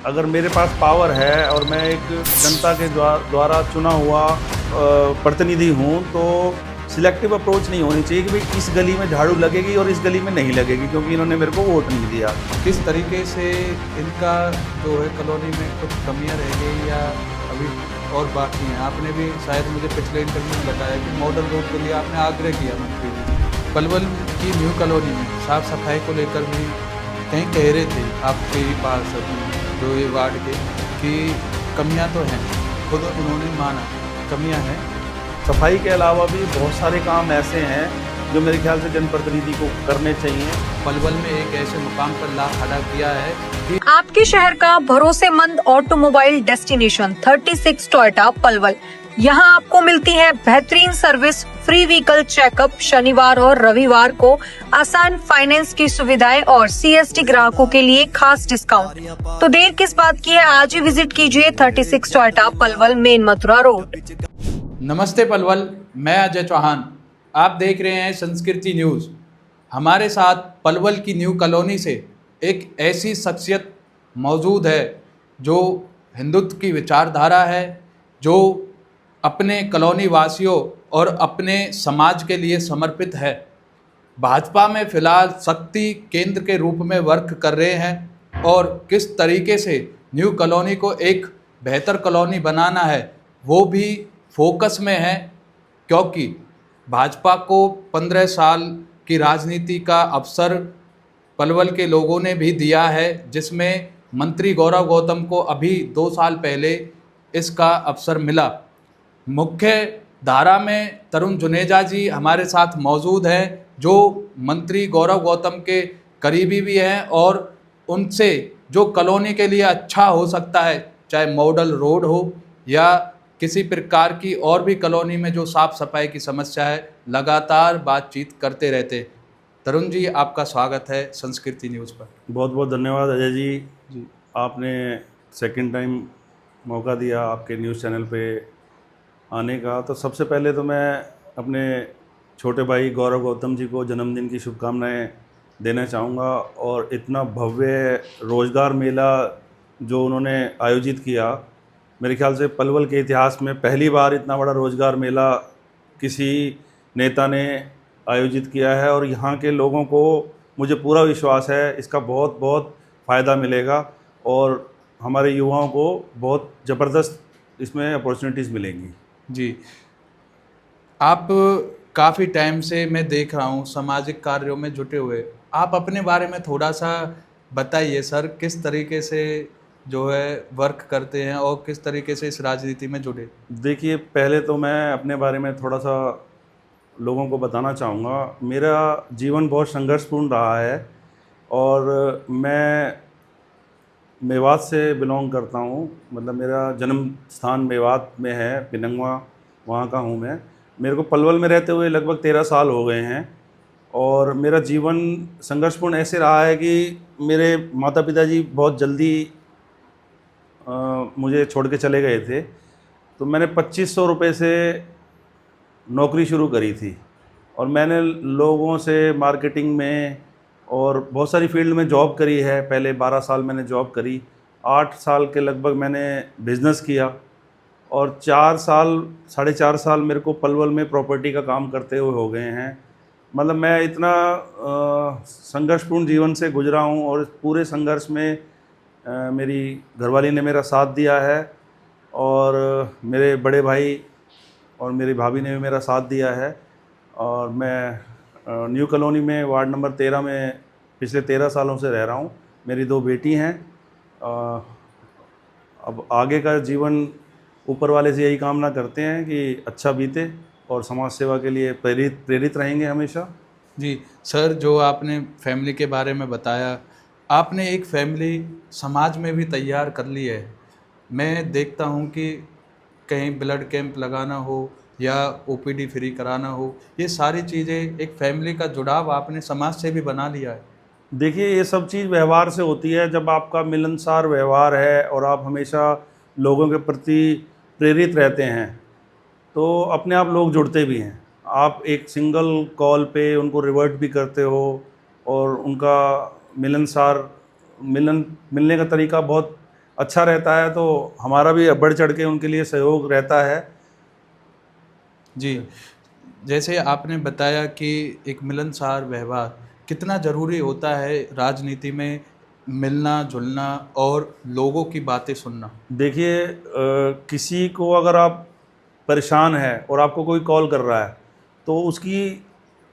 अगर मेरे पास पावर है और मैं एक जनता के द्वारा चुना हुआ प्रतिनिधि हूँ, तो सिलेक्टिव अप्रोच नहीं होनी चाहिए कि भाई इस गली में झाड़ू लगेगी और इस गली में नहीं लगेगी, क्योंकि इन्होंने मेरे को वोट नहीं दिया। किस तरीके से इनका जो है कॉलोनी में कुछ कमियां रह गई या अभी और बाकी हैं? आपने भी शायद मुझे पिछले इंटरव्यू में बताया कि मॉडल रोड के लिए आपने आग्रह किया मंत्री ने। पलवल की न्यू कॉलोनी में साफ़ सफाई को लेकर भी कहीं कह रहे थे आपके ही पास जो ये वार्ड के कि कमियां तो हैं, खुद उन्होंने माना कमियां हैं। सफाई के अलावा भी बहुत सारे काम ऐसे हैं जो मेरे ख्याल से जनप्रतिनिधि को करने चाहिए। पलवल में एक ऐसे मुकाम पर ला खड़ा किया है कि आपके शहर का भरोसेमंद ऑटोमोबाइल डेस्टिनेशन 36 टोयोटा पलवल। यहाँ आपको मिलती है बेहतरीन सर्विस, फ्री व्हीकल चेकअप, शनिवार और रविवार को आसान फाइनेंस की सुविधाएं और CST ग्राहकों के लिए खास डिस्काउंट। तो देर किस बात की है, आज ही विजिट कीजिए 36 Toyota Palwal, main Mathura road. नमस्ते पलवल, मैं अजय चौहान। आप देख रहे हैं संस्कृति न्यूज़। हमारे साथ पलवल की न्यू कॉलोनी से एक ऐसी शख्सियत मौजूद है जो हिंदुत्व की विचारधारा है, जो अपने कॉलोनी वासियों और अपने समाज के लिए समर्पित है। भाजपा में फिलहाल शक्ति केंद्र के रूप में वर्क कर रहे हैं और किस तरीके से न्यू कॉलोनी को एक बेहतर कॉलोनी बनाना है वो भी फोकस में है, क्योंकि भाजपा को 15 साल की राजनीति का अवसर पलवल के लोगों ने भी दिया है, जिसमें मंत्री गौरव गौतम को अभी 2 साल पहले इसका अवसर मिला। मुख्य धारा में तरुण जुनेजा जी हमारे साथ मौजूद हैं, जो मंत्री गौरव गौतम के करीबी भी हैं और उनसे जो कॉलोनी के लिए अच्छा हो सकता है, चाहे मॉडल रोड हो या किसी प्रकार की और भी कॉलोनी में जो साफ़ सफाई की समस्या है, लगातार बातचीत करते रहते। तरुण जी, आपका स्वागत है संस्कृति न्यूज़ पर। बहुत बहुत धन्यवाद अजय जी। आपने सेकंड टाइम मौका दिया आपके न्यूज़ चैनल पे आने का। तो सबसे पहले तो मैं अपने छोटे भाई गौरव गौतम जी को जन्मदिन की शुभकामनाएं देना चाहूँगा। और इतना भव्य रोज़गार मेला जो उन्होंने आयोजित किया, मेरे ख्याल से पलवल के इतिहास में पहली बार इतना बड़ा रोज़गार मेला किसी नेता ने आयोजित किया है। और यहाँ के लोगों को मुझे पूरा विश्वास है इसका बहुत बहुत फ़ायदा मिलेगा और हमारे युवाओं को बहुत ज़बरदस्त इसमें अपॉर्चुनिटीज़ मिलेंगी। जी, आप काफ़ी टाइम से मैं देख रहा हूँ सामाजिक कार्यों में जुटे हुए। आप अपने बारे में थोड़ा सा बताइए सर, किस तरीके से जो है वर्क करते हैं और किस तरीके से इस राजनीति में जुड़े? देखिए, पहले तो मैं अपने बारे में थोड़ा सा लोगों को बताना चाहूँगा। मेरा जीवन बहुत संघर्षपूर्ण रहा है और मैं मेवात से बिलोंग करता हूँ। मतलब मेरा जन्म स्थान मेवात में है, पिनंगवा, वहाँ का हूँ मैं। मेरे को पलवल में रहते हुए लगभग 13 साल हो गए हैं और मेरा जीवन संघर्षपूर्ण ऐसे रहा है कि मेरे माता पिता जी बहुत जल्दी मुझे छोड़ के चले गए थे। तो मैंने 2500 रुपये से नौकरी शुरू करी थी और मैंने लोगों से मार्केटिंग में और बहुत सारी फील्ड में जॉब करी है। पहले 12 साल मैंने जॉब करी, 8 साल के लगभग मैंने बिज़नेस किया और 4 साल 4.5 साल मेरे को पलवल में प्रॉपर्टी का काम करते हुए हो गए हैं। मतलब मैं इतना संघर्षपूर्ण जीवन से गुजरा हूँ और इस पूरे संघर्ष में मेरी घरवाली ने मेरा साथ दिया है और मेरे बड़े भाई और मेरी भाभी ने भी मेरा साथ दिया है। और मैं न्यू कॉलोनी में वार्ड नंबर 13 में पिछले 13 सालों से रह रहा हूँ। मेरी 2 बेटी हैं। अब आगे का जीवन ऊपर वाले से यही कामना करते हैं कि अच्छा बीते और समाज सेवा के लिए प्रेरित रहेंगे हमेशा। जी सर, जो आपने फैमिली के बारे में बताया, आपने एक फैमिली समाज में भी तैयार कर ली है। मैं देखता हूँ कि कहीं ब्लड कैंप लगाना हो या OPD फ्री कराना हो, ये सारी चीज़ें एक फैमिली का जुड़ाव आपने समाज से भी बना लिया है। देखिए, ये सब चीज़ व्यवहार से होती है। जब आपका मिलनसार व्यवहार है और आप हमेशा लोगों के प्रति प्रेरित रहते हैं तो अपने आप लोग जुड़ते भी हैं। आप एक सिंगल कॉल पे उनको रिवर्ट भी करते हो और उनका मिलने का तरीका बहुत अच्छा रहता है तो हमारा भी बढ़ चढ़ के उनके लिए सहयोग रहता है। जी, जैसे आपने बताया कि एक मिलनसार व्यवहार कितना ज़रूरी होता है राजनीति में, मिलना जुलना और लोगों की बातें सुनना। देखिए किसी को अगर आप परेशान हैं और आपको कोई कॉल कर रहा है तो उसकी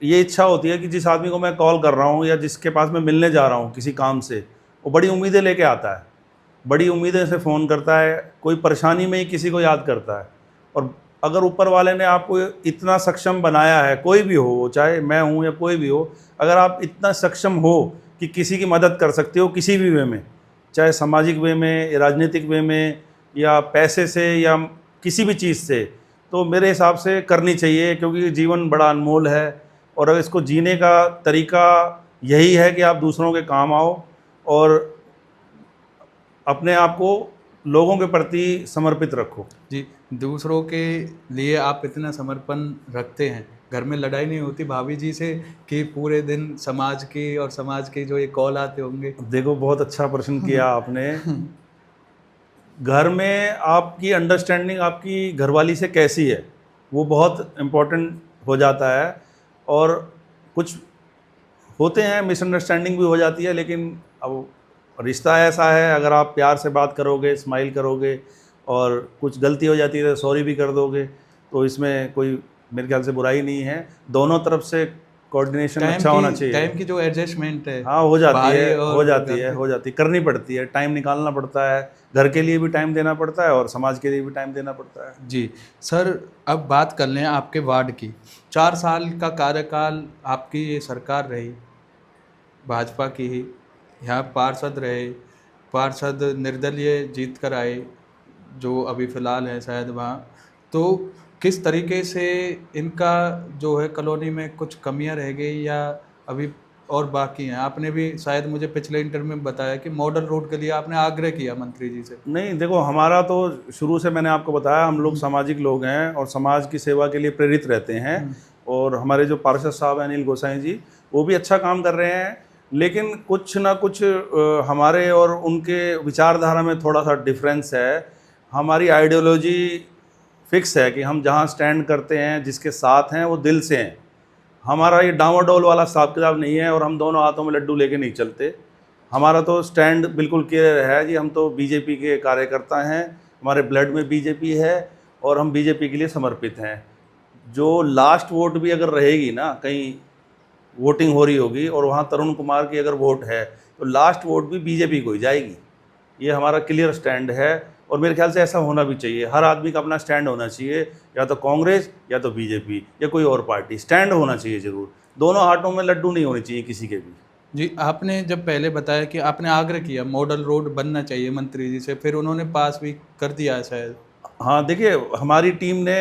ये इच्छा होती है कि जिस आदमी को मैं कॉल कर रहा हूँ या जिसके पास मैं मिलने जा रहा हूँ किसी काम से, वो बड़ी उम्मीदें लेके आता है, बड़ी उम्मीदें से फ़ोन करता है, कोई परेशानी में ही किसी को याद करता है। और अगर ऊपर वाले ने आपको इतना सक्षम बनाया है, कोई भी हो, चाहे मैं हूँ या कोई भी हो, अगर आप इतना सक्षम हो कि किसी की मदद कर सकते हो किसी भी वे में, चाहे सामाजिक वे में, राजनीतिक वे में, या पैसे से या किसी भी चीज़ से, तो मेरे हिसाब से करनी चाहिए, क्योंकि जीवन बड़ा अनमोल है। और अगर इसको जीने का तरीका यही है कि आप दूसरों के काम आओ और अपने आप को लोगों के प्रति समर्पित रखो। जी, दूसरों के लिए आप इतना समर्पण रखते हैं, घर में लड़ाई नहीं होती भाभी जी से कि पूरे दिन समाज की और समाज के जो ये कॉल आते होंगे? देखो, बहुत अच्छा प्रश्न किया आपने। घर में आपकी अंडरस्टैंडिंग आपकी घरवाली से कैसी है, वो बहुत इम्पोर्टेंट हो जाता है। और कुछ होते हैं, मिसअंडरस्टैंडिंग भी हो जाती है, लेकिन अब रिश्ता ऐसा है, अगर आप प्यार से बात करोगे, स्माइल करोगे और कुछ गलती हो जाती है तो सॉरी भी कर दोगे, तो इसमें कोई मेरे ख्याल से बुराई नहीं है। दोनों तरफ से कोऑर्डिनेशन अच्छा होना चाहिए। टाइम की जो एडजस्टमेंट है, हाँ, हो जाती है, और करनी पड़ती है, टाइम निकालना पड़ता है, घर के लिए भी टाइम देना पड़ता है और समाज के लिए भी टाइम देना पड़ता है। जी सर, अब बात कर लें आपके वार्ड की। 4 साल का कार्यकाल आपकी ये सरकार रही, भाजपा की ही। यहाँ पार्षद रहे, पार्षद निर्दलीय जीत कर आए, जो अभी फ़िलहाल है शायद वहाँ। तो किस तरीके से इनका जो है कॉलोनी में कुछ कमियां रह गई या अभी और बाकी हैं? आपने भी शायद मुझे पिछले इंटरव्यू में बताया कि मॉडल रोड के लिए आपने आग्रह किया मंत्री जी से। नहीं, देखो, हमारा तो शुरू से मैंने आपको बताया, हम लोग सामाजिक लोग हैं और समाज की सेवा के लिए प्रेरित रहते हैं। और हमारे जो पार्षद साहब हैं अनिल गोसाई जी, वो भी अच्छा काम कर रहे हैं, लेकिन कुछ ना कुछ हमारे और उनके विचारधारा में थोड़ा सा डिफरेंस है। हमारी आइडियोलॉजी फिक्स है कि हम जहाँ स्टैंड करते हैं, जिसके साथ हैं, वो दिल से हैं। हमारा ये डामाडोल वाला हिसाब किताब नहीं है और हम दोनों हाथों में लड्डू लेके नहीं चलते। हमारा तो स्टैंड बिल्कुल क्लियर है जी, हम तो बीजेपी के कार्यकर्ता हैं, हमारे ब्लड में बीजेपी है और हम बीजेपी के लिए समर्पित हैं। जो लास्ट वोट भी अगर रहेगी ना, कहीं वोटिंग हो रही होगी और वहाँ तरुण कुमार की अगर वोट है, तो लास्ट वोट भी बीजेपी को ही जाएगी। ये हमारा क्लियर स्टैंड है और मेरे ख्याल से ऐसा होना भी चाहिए। हर आदमी का अपना स्टैंड होना चाहिए, या तो कांग्रेस या तो बीजेपी या कोई और पार्टी, स्टैंड होना चाहिए ज़रूर। दोनों हाथों में लड्डू नहीं होने चाहिए किसी के भी। जी, आपने जब पहले बताया कि आपने आग्रह किया मॉडल रोड बनना चाहिए मंत्री जी से, फिर उन्होंने पास भी कर दिया है शायद। हाँ, देखिए, हमारी टीम ने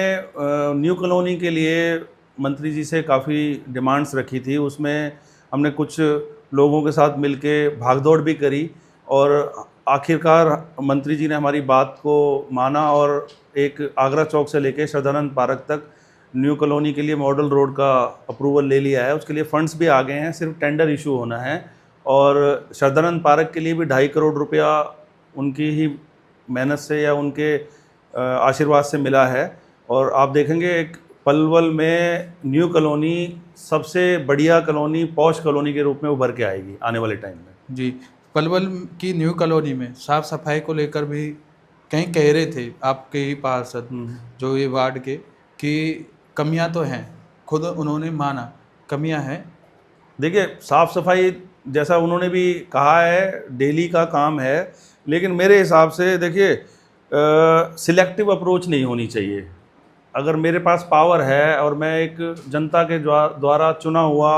न्यू कॉलोनी के लिए मंत्री जी से काफ़ी डिमांड्स रखी थी। उसमें हमने कुछ लोगों के साथ मिलके भागदौड़ भी करी और आखिरकार मंत्री जी ने हमारी बात को माना और एक आगरा चौक से लेके सदानंद पार्क तक न्यू कॉलोनी के लिए मॉडल रोड का अप्रूवल ले लिया है। उसके लिए फंड्स भी आ गए हैं, सिर्फ टेंडर इशू होना है। और सदानंद पार्क के लिए भी 2.5 करोड़ रुपया उनकी ही मेहनत से या उनके आशीर्वाद से मिला है। और आप देखेंगे एक पलवल में न्यू कॉलोनी सबसे बढ़िया कॉलोनी, पॉश कॉलोनी के रूप में उभर के आएगी आने वाले टाइम में। जी, पलवल की न्यू कॉलोनी में साफ़ सफाई को लेकर भी कहीं कह रहे थे आपके ही पार्षद जो ये वार्ड के, कि कमियां तो हैं, खुद उन्होंने माना कमियां हैं। देखिए, साफ़ सफाई जैसा उन्होंने भी कहा है, डेली का काम है, लेकिन मेरे हिसाब से देखिए सिलेक्टिव अप्रोच नहीं होनी चाहिए। अगर मेरे पास पावर है और मैं एक जनता के द्वारा चुना हुआ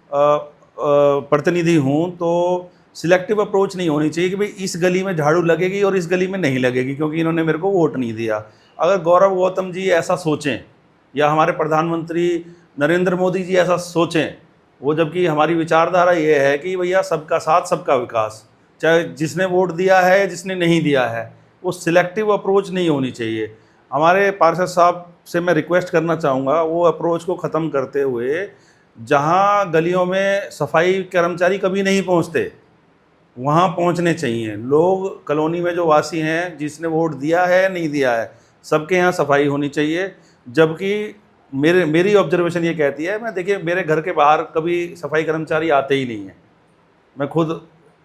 प्रतिनिधि हूँ, तो सिलेक्टिव अप्रोच नहीं होनी चाहिए कि भाई इस गली में झाड़ू लगेगी और इस गली में नहीं लगेगी क्योंकि इन्होंने मेरे को वोट नहीं दिया। अगर गौरव गौतम जी ऐसा सोचें या हमारे प्रधानमंत्री नरेंद्र मोदी जी ऐसा सोचें, वो जबकि हमारी विचारधारा ये है कि भैया सबका साथ सबका विकास, चाहे जिसने वोट दिया है या जिसने नहीं दिया है, वो सिलेक्टिव अप्रोच नहीं होनी चाहिए। हमारे पार्षद साहब से मैं रिक्वेस्ट करना चाहूँगा, वो अप्रोच को ख़त्म करते हुए, जहाँ गलियों में सफाई कर्मचारी कभी नहीं पहुँचते, वहाँ पहुँचने चाहिए। लोग कॉलोनी में जो वासी हैं, जिसने वोट दिया है नहीं दिया है, सबके यहाँ सफाई होनी चाहिए। जबकि मेरी ऑब्जर्वेशन ये कहती है, मैं देखिए मेरे घर के बाहर कभी सफाई कर्मचारी आते ही नहीं हैं, मैं खुद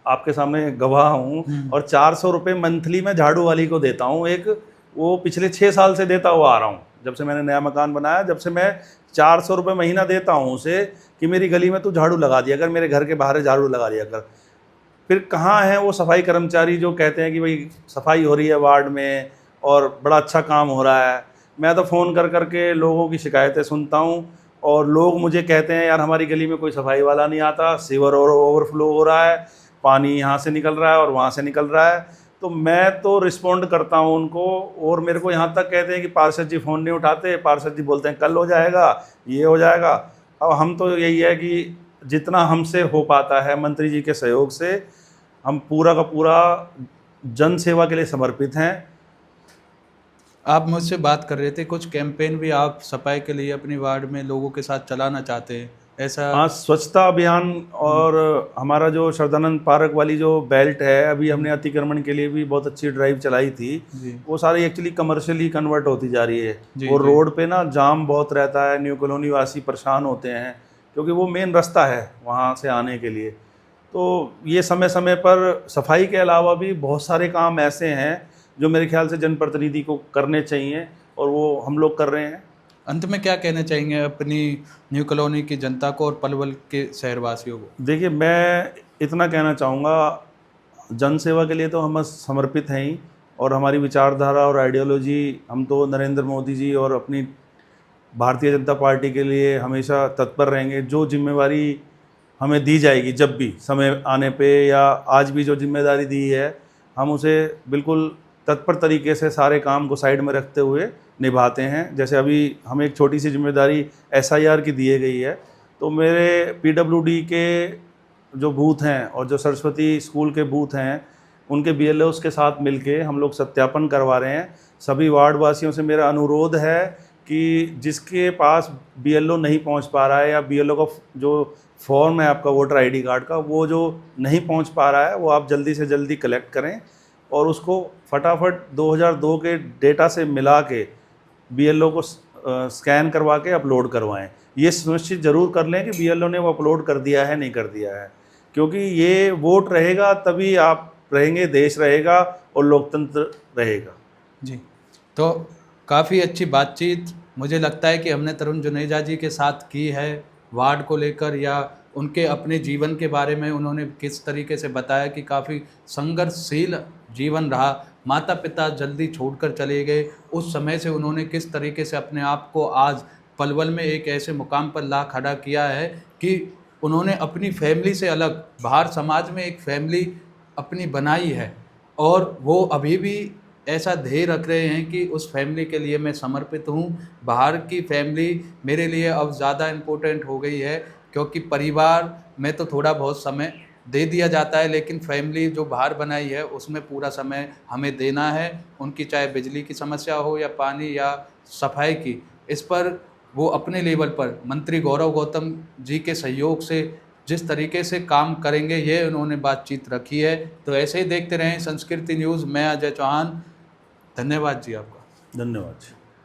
आपके सामने गवाह हूँ। और 400 रुपये मंथली मैं झाड़ू वाली को देता हूँ, एक वो पिछले 6 साल से देता हुआ आ रहा हूँ। जब से मैंने नया मकान बनाया, जब से मैं 400 रुपये महीना देता हूँ उसे कि मेरी गली में तू झाड़ू लगा दिया कर, मेरे घर के बाहर झाड़ू लगा दिया कर। फिर कहाँ हैं वो सफाई कर्मचारी जो कहते हैं कि भाई सफाई हो रही है वार्ड में और बड़ा अच्छा काम हो रहा है। मैं तो फ़ोन कर के लोगों की शिकायतें सुनता हूँ और लोग मुझे कहते हैं यार हमारी गली में कोई सफाई वाला नहीं आता, सीवर और ओवरफ्लो हो रहा है, पानी यहाँ से निकल रहा है और वहाँ से निकल रहा है। तो मैं तो रिस्पॉन्ड करता हूँ उनको, और मेरे को यहाँ तक कहते हैं कि पार्षद जी फ़ोन नहीं उठाते, पार्षद जी बोलते हैं कल हो जाएगा, ये हो जाएगा। अब हम तो यही है कि जितना हमसे हो पाता है मंत्री जी के सहयोग से, हम पूरा का पूरा जन सेवा के लिए समर्पित हैं। आप मुझसे बात कर रहे थे कुछ कैंपेन भी आप सफाई के लिए अपनी वार्ड में लोगों के साथ चलाना चाहते हैं, ऐसा? हाँ, स्वच्छता अभियान और हमारा जो श्रद्धानंद पार्क वाली जो बेल्ट है, अभी हमने अतिक्रमण के लिए भी बहुत अच्छी ड्राइव चलाई थी। वो सारी एक्चुअली कमर्शियली कन्वर्ट होती जा रही है। और रोड पे ना जाम बहुत रहता है, न्यू कॉलोनी वासी परेशान होते हैं क्योंकि वो मेन रास्ता है वहाँ से आने के लिए। तो ये समय समय पर सफाई के अलावा भी बहुत सारे काम ऐसे हैं जो मेरे ख्याल से जनप्रतिनिधि को करने चाहिए, और वो हम लोग कर रहे हैं। अंत में क्या कहना चाहेंगे अपनी न्यू कॉलोनी की जनता को और पलवल के शहरवासियों को? देखिए, मैं इतना कहना चाहूँगा, जन सेवा के लिए तो हम समर्पित हैं ही, और हमारी विचारधारा और आइडियोलॉजी, हम तो नरेंद्र मोदी जी और अपनी भारतीय जनता पार्टी के लिए हमेशा तत्पर रहेंगे। जो जिम्मेवारी हमें दी जाएगी, जब भी समय आने पे या आज भी जो जिम्मेदारी दी है, हम उसे बिल्कुल तत्पर तरीके से सारे काम को साइड में रखते हुए निभाते हैं। जैसे अभी हमें एक छोटी सी जिम्मेदारी SIR की दी गई है, तो मेरे PWD के जो बूथ हैं और जो सरस्वती स्कूल के बूथ हैं, उनके BLOs के साथ मिलके हम लोग सत्यापन करवा रहे हैं। सभी वार्ड वासियों से मेरा अनुरोध है कि जिसके पास BLO नहीं पहुंच पा रहा है, या BLO का जो फॉर्म है आपका वोटर ID कार्ड का, वो जो नहीं पहुंच पा रहा है, वो आप जल्दी से जल्दी कलेक्ट करें और उसको फटाफट 2002 के डेटा से मिला के BLO को स्कैन करवा के अपलोड करवाएं। ये सुनिश्चित ज़रूर कर लें कि BLO ने वो अपलोड कर दिया है नहीं कर दिया है, क्योंकि ये वोट रहेगा तभी आप रहेंगे, देश रहेगा और लोकतंत्र रहेगा। जी, तो काफ़ी अच्छी बातचीत मुझे लगता है कि हमने तरुण जुनेजा जी के साथ की है वार्ड को लेकर, या उनके अपने जीवन के बारे में उन्होंने किस तरीके से बताया कि काफ़ी संघर्षशील जीवन रहा। माता पिता जल्दी छोड़कर चले गए, उस समय से उन्होंने किस तरीके से अपने आप को आज पलवल में एक ऐसे मुकाम पर ला खड़ा किया है कि उन्होंने अपनी फैमिली से अलग बाहर समाज में एक फैमिली अपनी बनाई है, और वो अभी भी ऐसा ध्येय रख रहे हैं कि उस फैमिली के लिए मैं समर्पित हूँ। बाहर की फैमिली मेरे लिए अब ज़्यादा इम्पोर्टेंट हो गई है, क्योंकि परिवार में तो थोड़ा बहुत समय दे दिया जाता है, लेकिन फैमिली जो बाहर बनाई है उसमें पूरा समय हमें देना है। उनकी चाहे बिजली की समस्या हो या पानी या सफाई की, इस पर वो अपने लेवल पर मंत्री गौरव गौतम जी के सहयोग से जिस तरीके से काम करेंगे, ये उन्होंने बातचीत रखी है। तो ऐसे ही देखते रहें संस्कृति न्यूज़। मैं अजय चौहान, धन्यवाद जी आपका। धन्यवाद।